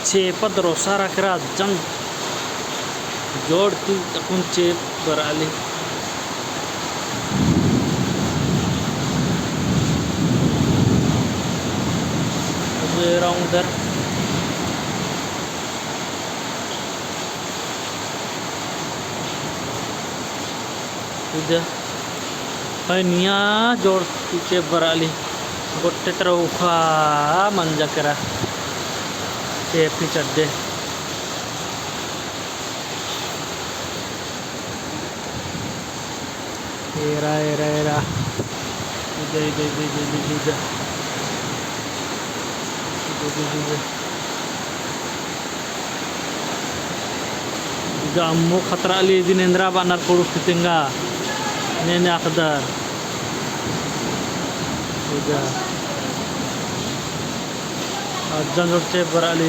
cepat rosara kira jang jod tu akun cep beralih around there udah niya jod tu cep beralih gotte तरह उखा मंजा करा cep ही चढ़े era इधर Jammu khatra ali dinendra banar kurus kitingga nene akdar udah ajan rote berali